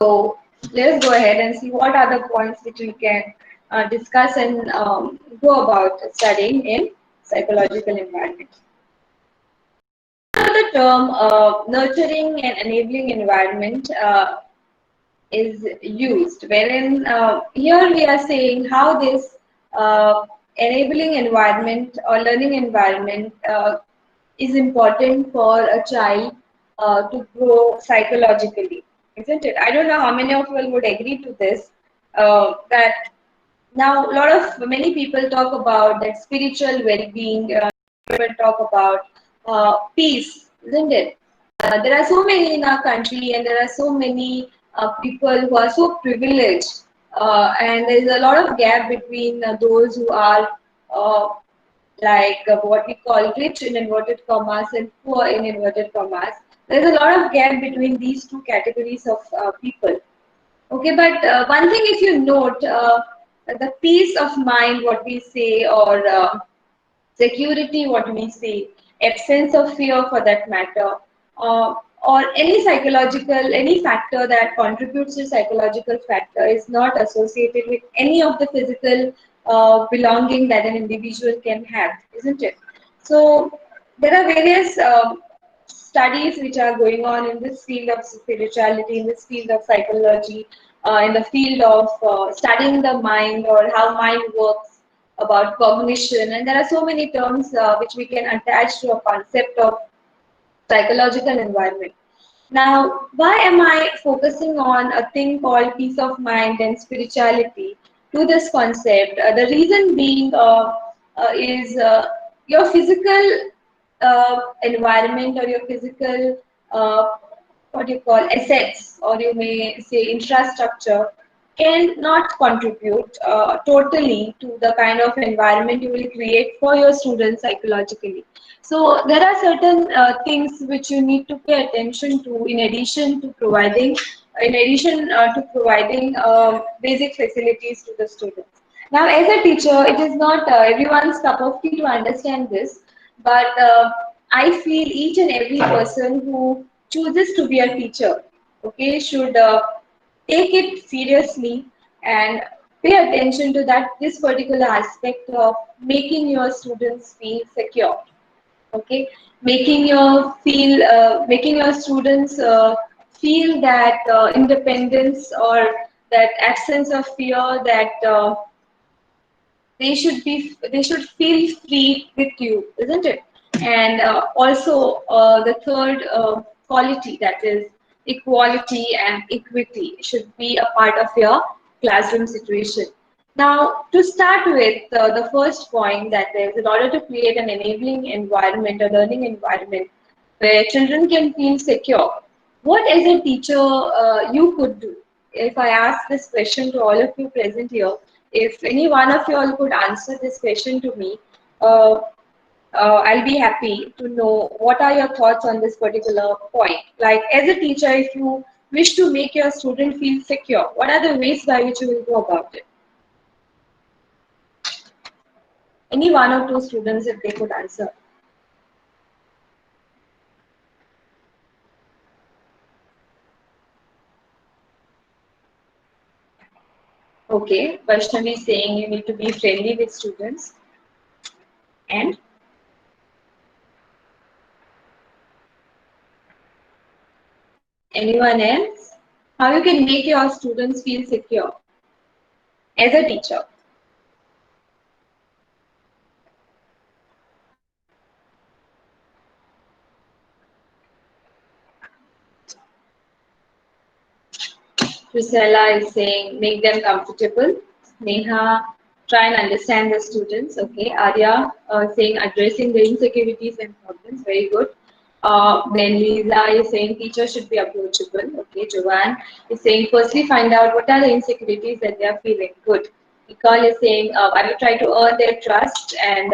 So let's go ahead and see what are the points which we can discuss and go about studying in psychological environment. The term nurturing and enabling environment is used, wherein here we are saying how this enabling environment or learning environment is important for a child to grow psychologically, isn't it? I don't know how many of you would agree to this. That now a lot of many people talk about that spiritual well-being. People talk about peace, isn't it? There are so many in our country, and there are so many people who are so privileged, and there is a lot of gap between those who are uh, what we call rich in inverted commas and poor in inverted commas. There's a lot of gap between these two categories of people. Okay, but one thing if you note, the peace of mind, what we say, or security, what we say, absence of fear for that matter, uh, or any psychological, any factor that contributes to psychological factor is not associated with any of the physical belonging that an individual can have, isn't it? So there are various studies which are going on in this field of spirituality, in this field of psychology, in the field of studying the mind or how mind works, about cognition, and there are so many terms which we can attach to a concept of psychological environment. Now, why am I focusing on a thing called peace of mind and spirituality to this concept? The reason being is your physical environment or your physical what you call assets, or you may say infrastructure, cannot contribute totally to the kind of environment you will create for your students psychologically. So there are certain things which you need to pay attention to in addition to providing basic facilities to the students. Now, as a teacher, it is not everyone's cup of tea to understand this, but I feel each and every person who chooses to be a teacher, okay, should take it seriously and pay attention to that this particular aspect of making your students feel secure, okay, making your students feel that independence or that absence of fear, that they should feel free with you, isn't it? And also the third quality, that is equality and equity, should be a part of your classroom situation. Now, to start with, the first point, that is, in order to create an enabling environment, a learning environment where children can feel secure, what as a teacher you could do? If I ask this question to all of you present here, if any one of you all could answer this question to me, uh, I'll be happy to know what are your thoughts on this particular point. Like, as a teacher, if you wish to make your student feel secure, what are the ways by which you will go about it? Any one or two students, if they could answer. Okay, Vaishnavi is saying you need to be friendly with students. And anyone else? How you can make your students feel secure as a teacher? Priscilla is saying make them comfortable. Neha, try and understand the students. Okay. Arya saying addressing the insecurities and problems. Very good. Then Lisa is saying teacher should be approachable. Okay. Joanne is saying firstly find out what are the insecurities that they are feeling. Good. Nicole is saying I will try to earn their trust, and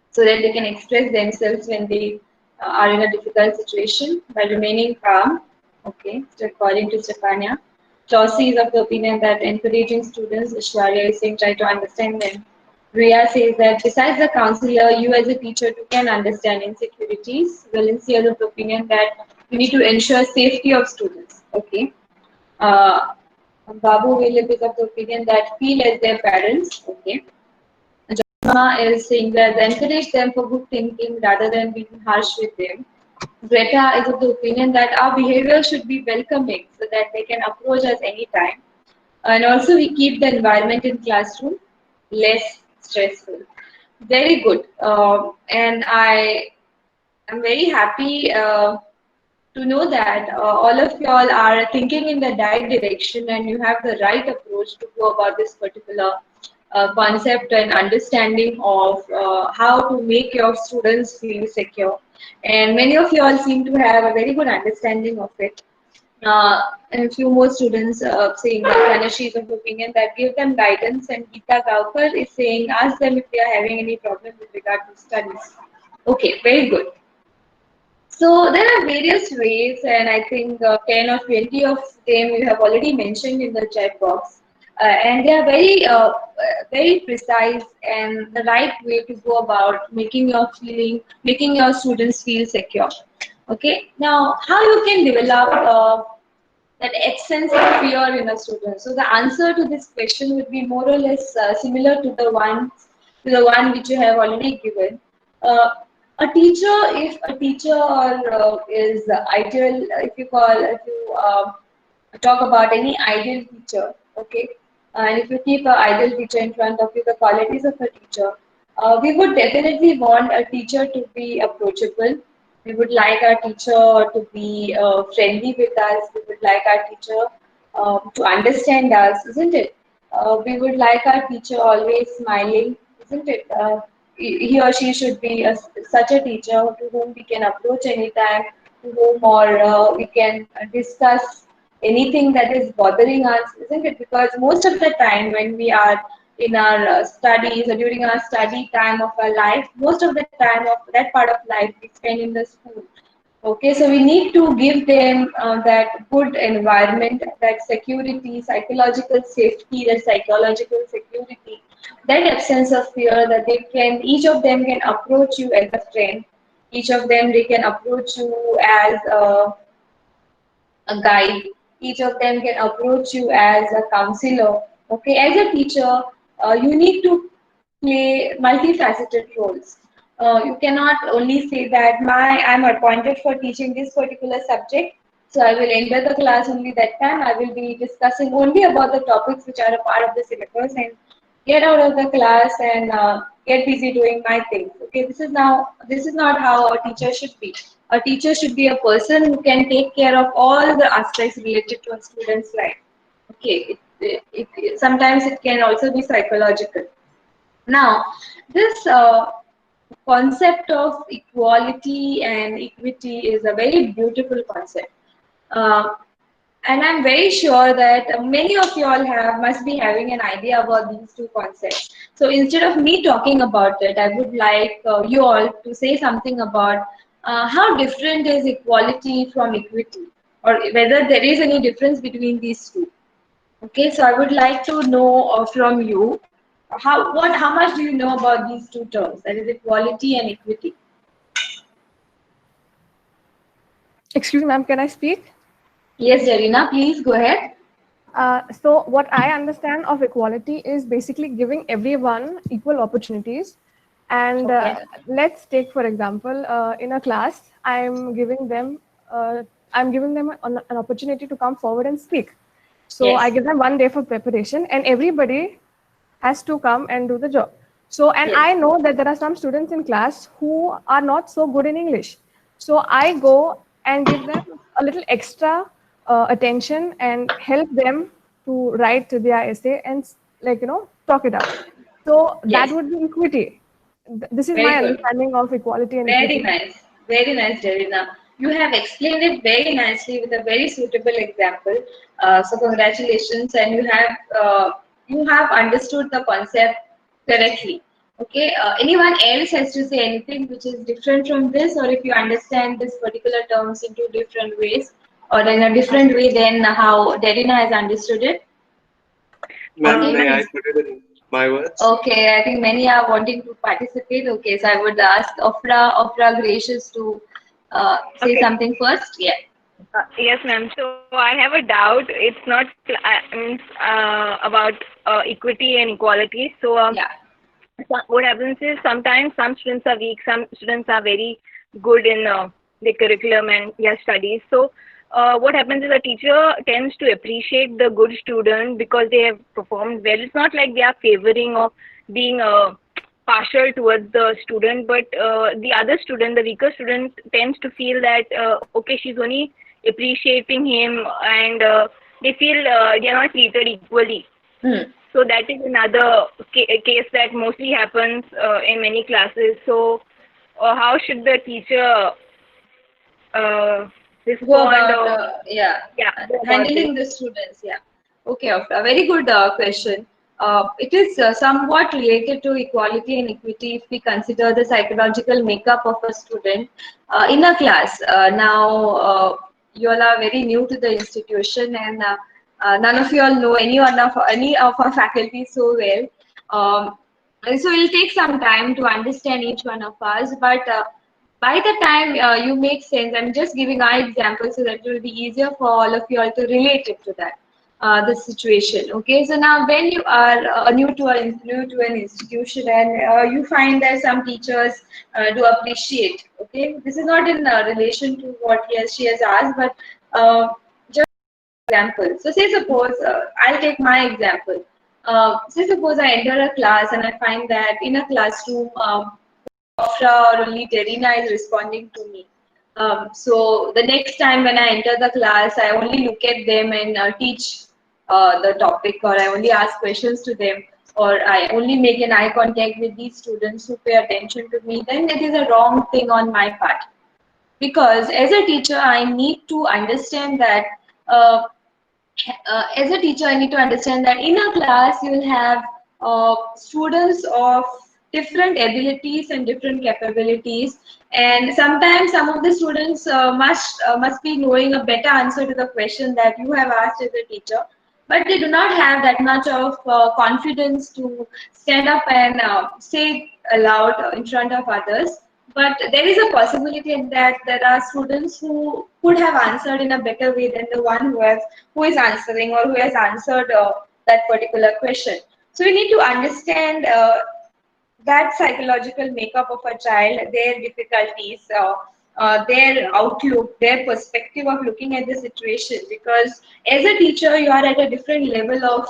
so that they can express themselves when they are in a difficult situation by remaining calm. Okay, so according to Stefania. Chaucy is of the opinion that encouraging students, Ishwarya is saying try to understand them. Ria says that besides the counselor, you as a teacher too can understand insecurities. Valencia is of the opinion that you need to ensure safety of students. Okay. Babu will pick up the opinion that feel as their parents. Okay. Jana is saying that encourage them for good thinking rather than being harsh with them. Greta is of the opinion that our behavior should be welcoming so that they can approach us anytime. And also we keep the environment in classroom less stressful. Very good. And I am very happy to know that all of y'all are thinking in the right direction and you have the right approach to go about this particular concept and understanding of how to make your students feel secure. And many of you all seem to have a very good understanding of it. And a few more students saying that Kanashi is of opinion that give them guidance, and Geeta Gaukar is saying ask them if they are having any problem with regard to studies. Okay, very good. So there are various ways, and I think 10 or 20 of them you have already mentioned in the chat box. And they are very precise and the right way to go about making your students feel secure. Okay. Now, how you can develop that absence of fear in a student? So the answer to this question would be more or less similar to the one which you have already given. Uh, if a teacher is ideal, if you talk about any ideal teacher, okay, and if you keep an ideal teacher in front of you, the qualities of a teacher, we would definitely want a teacher to be approachable. We would like our teacher to be friendly with us. We would like our teacher to understand us, isn't it? We would like our teacher always smiling, isn't it? He or she should be such a teacher to whom we can approach anytime, to whom or we can discuss anything that is bothering us, isn't it? Because most of the time when we are in our studies or during our study time of our life, most of the time of that part of life we spend in the school. Okay, so we need to give them that good environment, that security, psychological safety, that psychological security, that absence of fear that each of them can approach you as a friend, each of them they can approach you as a guide. Each of them can approach you as a counselor. Okay, as a teacher, you need to play multifaceted roles. You cannot only say that I'm appointed for teaching this particular subject, so I will enter the class only that time. I will be discussing only about the topics which are a part of the syllabus and get out of the class and get busy doing my things. Okay, this is not how a teacher should be. A teacher should be a person who can take care of all the aspects related to a student's life. Okay, sometimes it can also be psychological. Now, this concept of equality and equity is a very beautiful concept. Uh, and I'm very sure that many of you all must be having an idea about these two concepts. So instead of me talking about it, I would like you all to say something about how different is equality from equity, or whether there is any difference between these two. Okay, so I would like to know from you how much do you know about these two terms, that is equality and equity. Excuse me, ma'am, can I speak? Yes, Jarina, please go ahead. So what I understand of equality is basically giving everyone equal opportunities. And Okay. let's take, for example, in a class, I'm giving them an opportunity to come forward and speak. So I Yes. give them 1 day for preparation, and everybody has to come and do the job. So, and Yes. I know that there are some students in class who are not so good in English. So I go and give them a little extra attention and help them to write their essay and talk it out. So that Yes. would be equity. This is my Very good. understanding of equality and Very equity. nice. Very nice, Jarina. You have explained it very nicely with a very suitable example. So congratulations, and you have understood the concept correctly. Okay. Anyone else has to say anything which is different from this, or if you understand this particular terms in two different ways, or in a different way than how Darina has understood it? Ma'am, Okay. may I put it in my words? Okay, I think many are wanting to participate. Okay, so I would ask Ofra Gracious to say Okay. something first. Yeah. Yes, ma'am. So I have a doubt. It's not about equity and equality. So Yeah. what happens is sometimes some students are weak, some students are very good in the curriculum and their studies. So what happens is a teacher tends to appreciate the good student because they have performed well. It's not like they are favoring or being partial towards the student, but the other student, the weaker student, tends to feel that okay, she's only appreciating him, and they feel they are not treated equally. Hmm. So that is another case that mostly happens in many classes. So how should the teacher uh, Go respond, about or yeah, yeah, go about this? handling the students. Yeah. Okay, a very good question. It is somewhat related to equality and equity if we consider the psychological makeup of a student in a class. Now, you all are very new to the institution, and none of you all know any of our faculty so well. And so it will take some time to understand each one of us, but by the time you make sense, I'm just giving our example so that it will be easier for all of you all to relate it to that the situation. Okay, so now when you are new to an institution, and you find that some teachers do appreciate. Okay, this is not in relation to what she has asked, but just example. So say suppose I'll take my example. Say suppose I enter a class and I find that in a classroom. Afra or only Terina is responding to me. So the next time when I enter the class, I only look at them and teach the topic, or I only ask questions to them, or I only make an eye contact with these students who pay attention to me. Then it is a wrong thing on my part, because as a teacher, I need to understand that. Uh, as a teacher, I need to understand that in a class you will have students of different abilities and different capabilities, and sometimes some of the students must be knowing a better answer to the question that you have asked as a teacher, but they do not have that much of confidence to stand up and say aloud in front of others. But there is a possibility that there are students who could have answered in a better way than the one who is answering or who has answered that particular question. So we need to understand that psychological makeup of a child, their difficulties, their outlook, their perspective of looking at the situation. Because as a teacher, you are at a different level of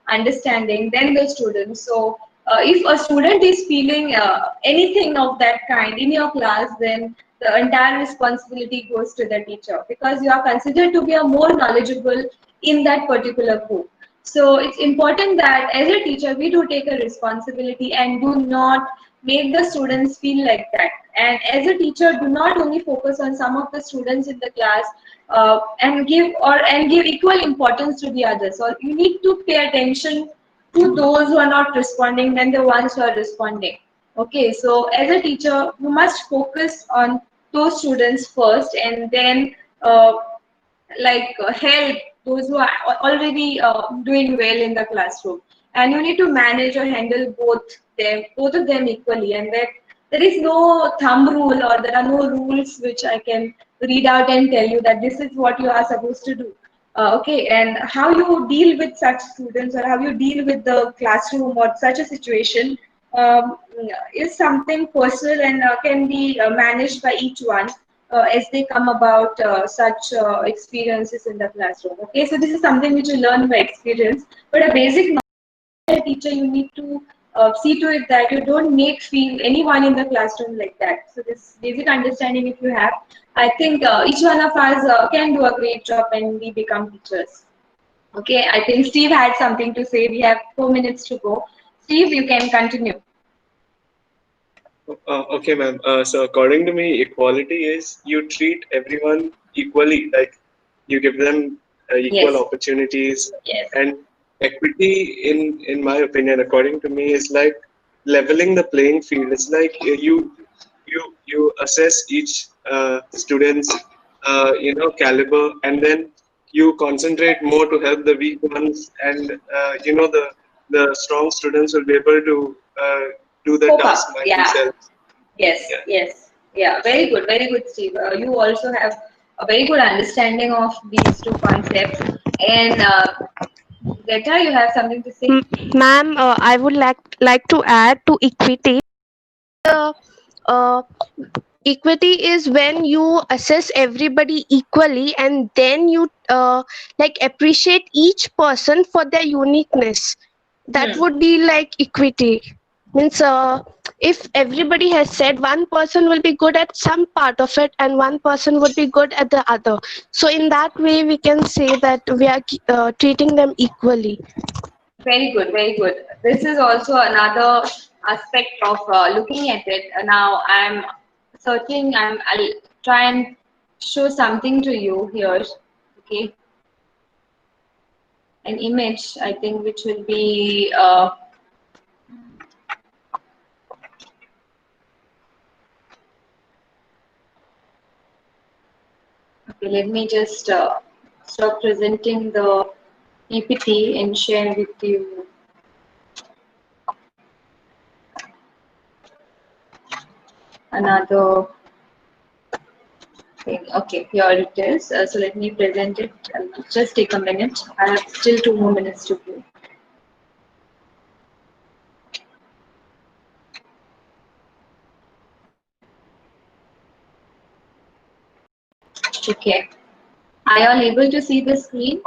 understanding than the student. So if a student is feeling anything of that kind in your class, then the entire responsibility goes to the teacher, because you are considered to be a more knowledgeable in that particular group. So it's important that as a teacher, we do take a responsibility and do not make the students feel like that. And as a teacher, do not only focus on some of the students in the class and give equal importance to the others. Or you need to pay attention to those who are not responding than the ones who are responding. Okay, so as a teacher, you must focus on those students first, and then help those who are already doing well in the classroom, and you need to manage or handle both of them equally, and that there is no thumb rule, or there are no rules which I can read out and tell you that this is what you are supposed to do. Okay, and how you deal with such students, or how you deal with the classroom or such a situation, is something personal and can be managed by each one as they come about such experiences in the classroom. Okay, so this is something which you learn by experience, but a basic knowledge teacher, you need to see to it that you don't make feel anyone in the classroom like that. So this basic understanding, if you have, I think each one of us can do a great job and we become teachers. Okay, I think Steve had something to say. We have 4 minutes to go. Steve, you can continue. Okay, ma'am. So according to me, equality is you treat everyone equally. Like you give them equal Yes. opportunities, Yes. and equity, in my opinion, according to me, is like leveling the playing field. It's like you assess each student's caliber, and then you concentrate more to help the weak ones, and the strong students will be able to do the Cope task up. by Yeah. themselves. Yes, Yeah. yes. Yeah, very good, Steve. You also have a very good understanding of these two concepts. And Greta, you have something to say? Ma'am, I would like to add to equity. Uh, uh, Equity is when you assess everybody equally, and then you like appreciate each person for their uniqueness. That would be like equity. Means if everybody has said one person will be good at some part of it and one person would be good at the other, so in that way we can say that we are treating them equally. Very good, very good. This is also another aspect of looking at it. Now I'll try and show something to you here. Okay, an image, I think, which will be okay. Let me just stop presenting the PPT and share with you another thing. Okay, here it is. So let me present it. Just take a minute. I have still 2 more minutes to go. Okay. Are you all able to see the screen?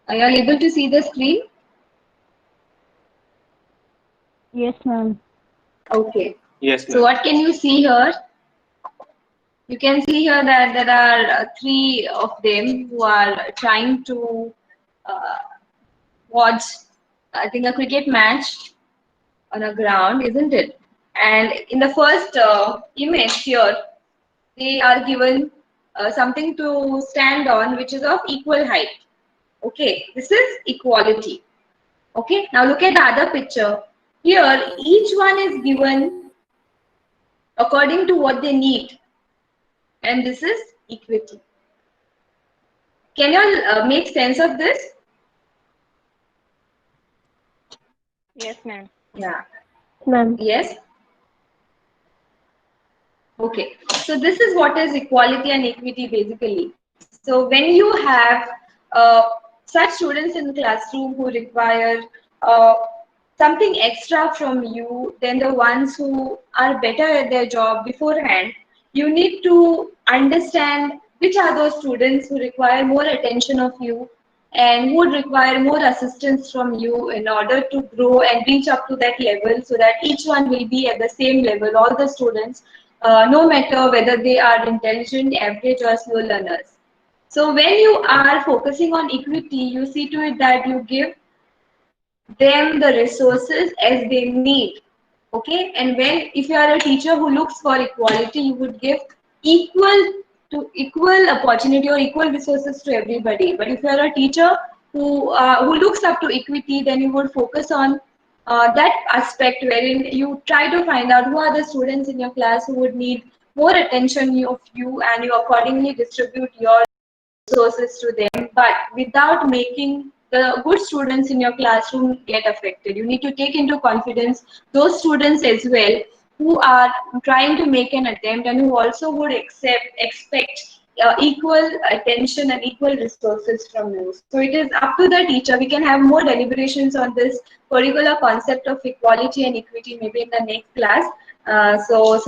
Are you all able to see the screen? Yes, ma'am. Okay. Yes, So ma'am. what can you see here? You can see here that there are three of them who are trying to uh, watch, I think, a cricket match on a ground, isn't it? And in the first image here, they are given something to stand on, which is of equal height. Okay, this is equality. Okay, now look at the other picture. Here, each one is given according to what they need, and this is equity. Can you all make sense of this? Yes, ma'am. Yeah. Ma'am. Yes. Okay. So this is what is equality and equity basically. So when you have such students in the classroom who require uh, something extra from you than the ones who are better at their job beforehand, you need to understand which are those students who require more attention of you and who would require more assistance from you in order to grow and reach up to that level, so that each one will be at the same level, all the students, no matter whether they are intelligent, average, or slow learners. So when you are focusing on equity, you see to it that you give them the resources as they need. Okay, and when, if you are a teacher who looks for equality, you would give equal opportunity or equal resources to everybody. But if you are a teacher who looks up to equity, then you would focus on that aspect wherein you try to find out who are the students in your class who would need more attention of you, and you accordingly distribute your resources to them, but without making the good students in your classroom get affected. You need to take into confidence those students as well who are trying to make an attempt and who also would expect equal attention and equal resources from you. So it is up to the teacher. We can have more deliberations on this particular concept of equality and equity maybe in the next class. So